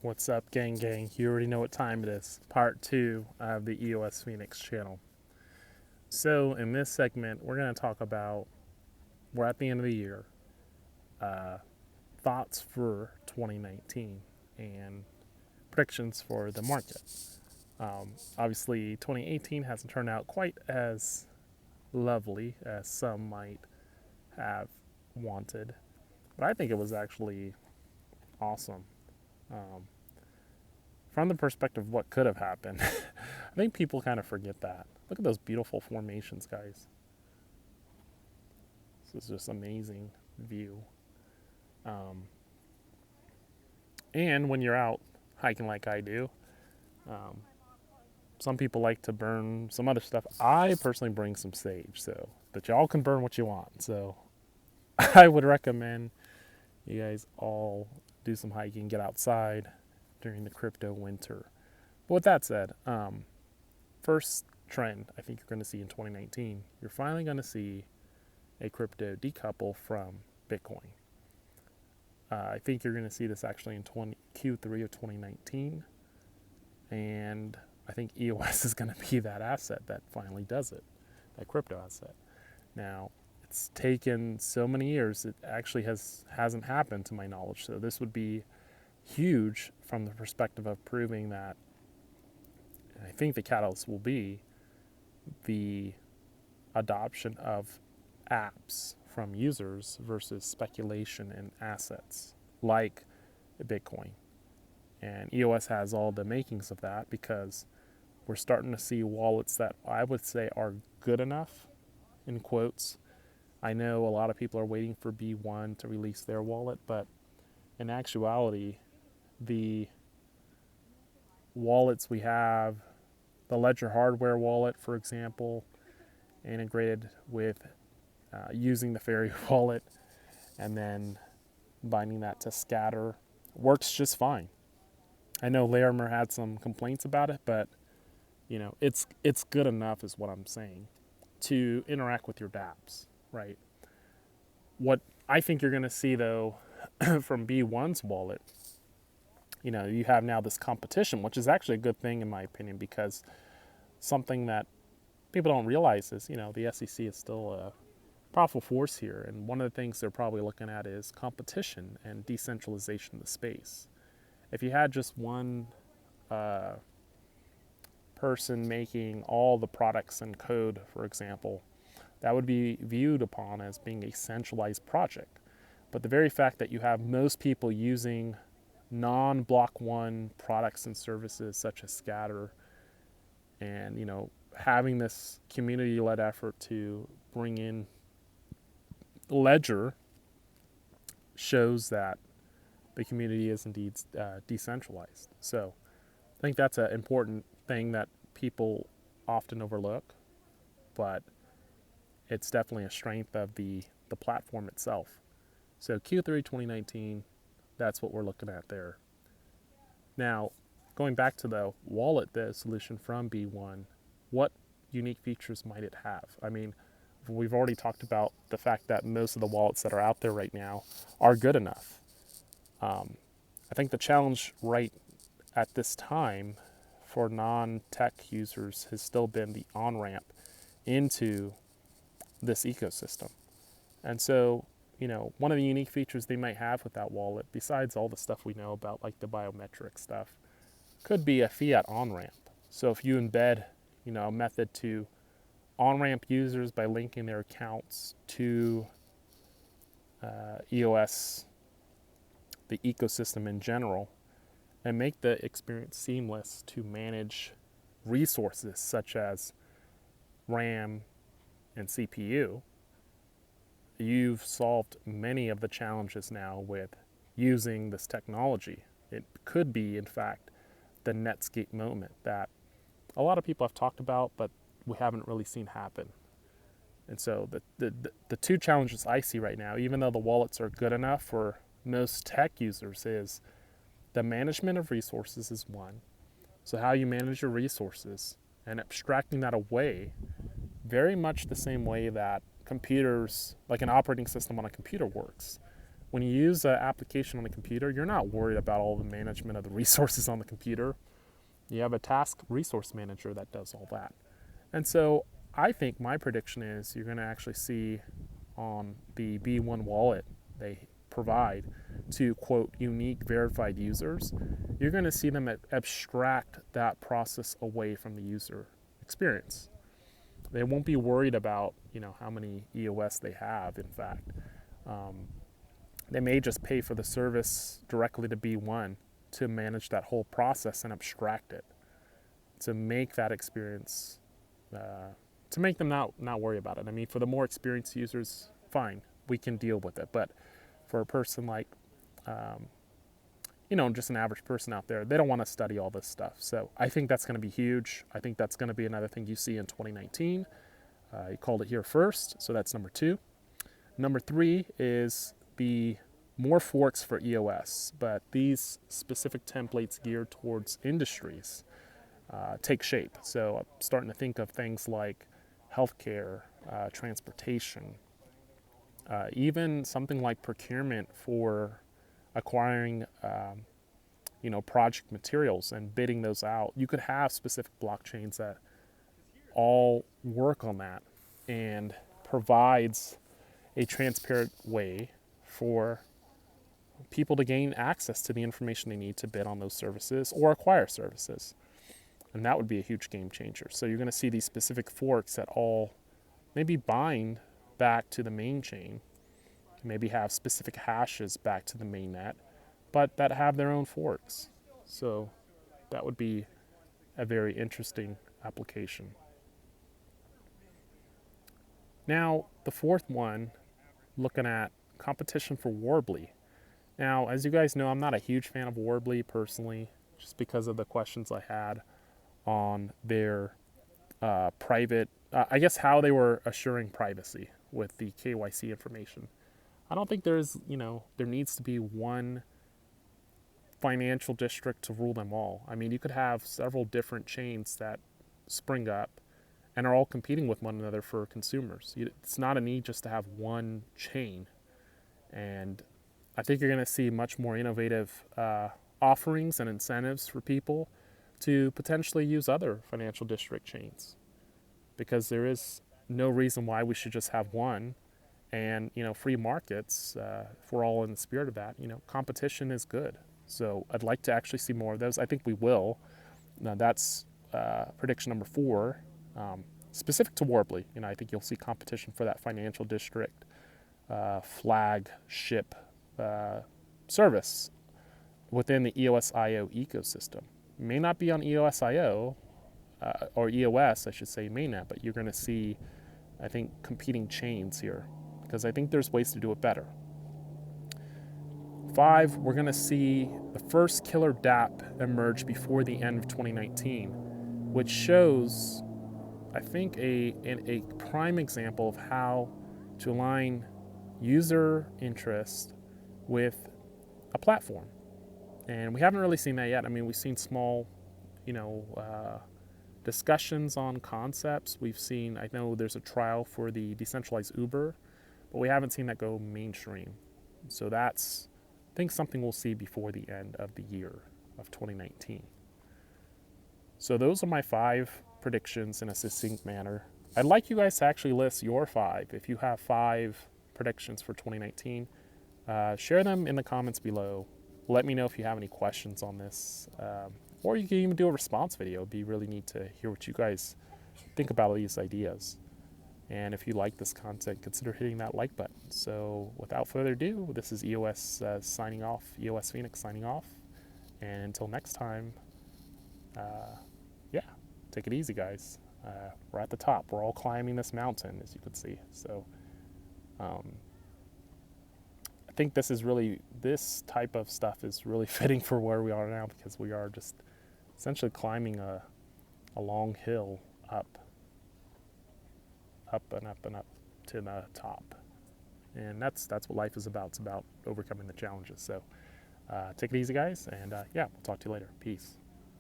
What's up, gang? You already know what time it is. Part 2 of the EOS Phoenix channel. So, in this segment, we're going to talk about, we're at the end of the year, thoughts for 2019 and predictions for the market. Obviously, 2018 hasn't turned out quite as lovely as some might have wanted, but I think it was actually awesome. From the perspective of what could have happened, I think people kind of forget that. Look at those beautiful formations, guys. This is just amazing view. And when you're out hiking like I do, some people like to burn some other stuff. I personally bring some sage, but y'all can burn what you want. So I would recommend you guys all do some hiking, get outside during the crypto winter. But with that said, first trend I think you're going to see in 2019, you're finally going to see a crypto decouple from Bitcoin. I think you're going to see this actually in Q3 of 2019, and I think EOS is going to be that asset that finally does it, that crypto asset. Now, it's taken so many years, it actually hasn't happened to my knowledge, so this would be huge from the perspective of proving that. And I think the catalyst will be the adoption of apps from users versus speculation in assets like Bitcoin. And EOS has all the makings of that because we're starting to see wallets that I would say are good enough, in quotes. I know a lot of people are waiting for B1 to release their wallet, but in actuality, the wallets we have, the Ledger hardware wallet, for example, integrated with using the Fairy wallet and then binding that to Scatter, works just fine. I know Larimer had some complaints about it, but it's good enough is what I'm saying to interact with your dApps, right? What I think you're going to see though from B1's wallet, you have now this competition, which is actually a good thing in my opinion, because something that people don't realize is, the SEC is still a powerful force here. And one of the things they're probably looking at is competition and decentralization of the space. If you had just one person making all the products and code, for example, that would be viewed upon as being a centralized project. But the very fact that you have most people using non-block one products and services such as Scatter and, having this community-led effort to bring in Ledger shows that the community is indeed decentralized. So I think that's an important thing that people often overlook, but it's definitely a strength of the platform itself. So Q3 2019, that's what we're looking at there. Now, going back to the wallet, the solution from B1, what unique features might it have? I mean, we've already talked about the fact that most of the wallets that are out there right now are good enough. I think the challenge right at this time for non-tech users has still been the on-ramp into this ecosystem. And so, one of the unique features they might have with that wallet, besides all the stuff we know about, like the biometric stuff, could be a fiat on-ramp. So if you embed, a method to on-ramp users by linking their accounts to EOS, the ecosystem in general, and make the experience seamless to manage resources such as RAM and CPU, you've solved many of the challenges now with using this technology. It could be, in fact, the Netscape moment that a lot of people have talked about, but we haven't really seen happen. And so the two challenges I see right now, even though the wallets are good enough for most tech users, is the management of resources is one. So how you manage your resources and abstracting that away, very much the same way that computers, like an operating system on a computer works. when you use an application on the computer, you're not worried about all the management of the resources on the computer. You have a task resource manager that does all that. And so I think my prediction is you're going to actually see on the B1 wallet they provide to, quote, unique verified users, you're going to see them abstract that process away from the user experience. They won't be worried about, how many EOS they have, in fact. They may just pay for the service directly to B1 to manage that whole process and abstract it, to make that experience, to make them not worry about it. I mean, for the more experienced users, fine, we can deal with it. But for a person like, just an average person out there, they don't want to study all this stuff. So I think that's going to be huge. I think that's going to be another thing you see in 2019. You called it here first, so that's number 2. Number 3 is the more forks for EOS, but these specific templates geared towards industries take shape. So I'm starting to think of things like healthcare, transportation, even something like procurement for acquiring, project materials and bidding those out. You could have specific blockchains that all work on that and provides a transparent way for people to gain access to the information they need to bid on those services or acquire services. And that would be a huge game changer. So you're going to see these specific forks that all maybe bind back to the main chain, maybe have specific hashes back to the mainnet, but that have their own forks. So that would be a very interesting application. Now, the fourth one, looking at competition for Warbly. Now, as you guys know, I'm not a huge fan of Warbly personally, just because of the questions I had on their private, how they were assuring privacy with the KYC information. I don't think there needs to be one financial district to rule them all. I mean, you could have several different chains that spring up and are all competing with one another for consumers. It's not a need just to have one chain. And I think you're going to see much more innovative offerings and incentives for people to potentially use other financial district chains, because there is no reason why we should just have one. And, free markets, if we're all in the spirit of that, competition is good. So I'd like to actually see more of those. I think we will. Now that's prediction number 4. Specific to Warbly, I think you'll see competition for that financial district flagship service within the EOS IO ecosystem. It may not be on EOS IO, or EOS, I should say, mainnet, but you're going to see, I think, competing chains here, because I think there's ways to do it better. 5, we're going to see the first killer dApp emerge before the end of 2019, which shows, I think, a prime example of how to align user interest with a platform. And we haven't really seen that yet. I mean, we've seen small, discussions on concepts. We've seen, I know there's a trial for the decentralized Uber, but we haven't seen that go mainstream. So that's, I think, something we'll see before the end of the year of 2019. So those are my 5 predictions in a succinct manner. I'd like you guys to actually list your 5. If you have 5 predictions for 2019, share them in the comments below. Let me know if you have any questions on this. Or you can even do a response video. It'd be really neat to hear what you guys think about these ideas. And if you like this content, consider hitting that like button. So without further ado, this is EOS signing off, EOS Phoenix signing off. And until next time, take it easy, guys. We're at the top. We're all climbing this mountain, as you can see. So I think this type of stuff is really fitting for where we are now, because we are just essentially climbing a long hill up and up and up to the top. And that's what life is about. It's about overcoming the challenges. So take it easy, guys, and we'll talk to you later. Peace.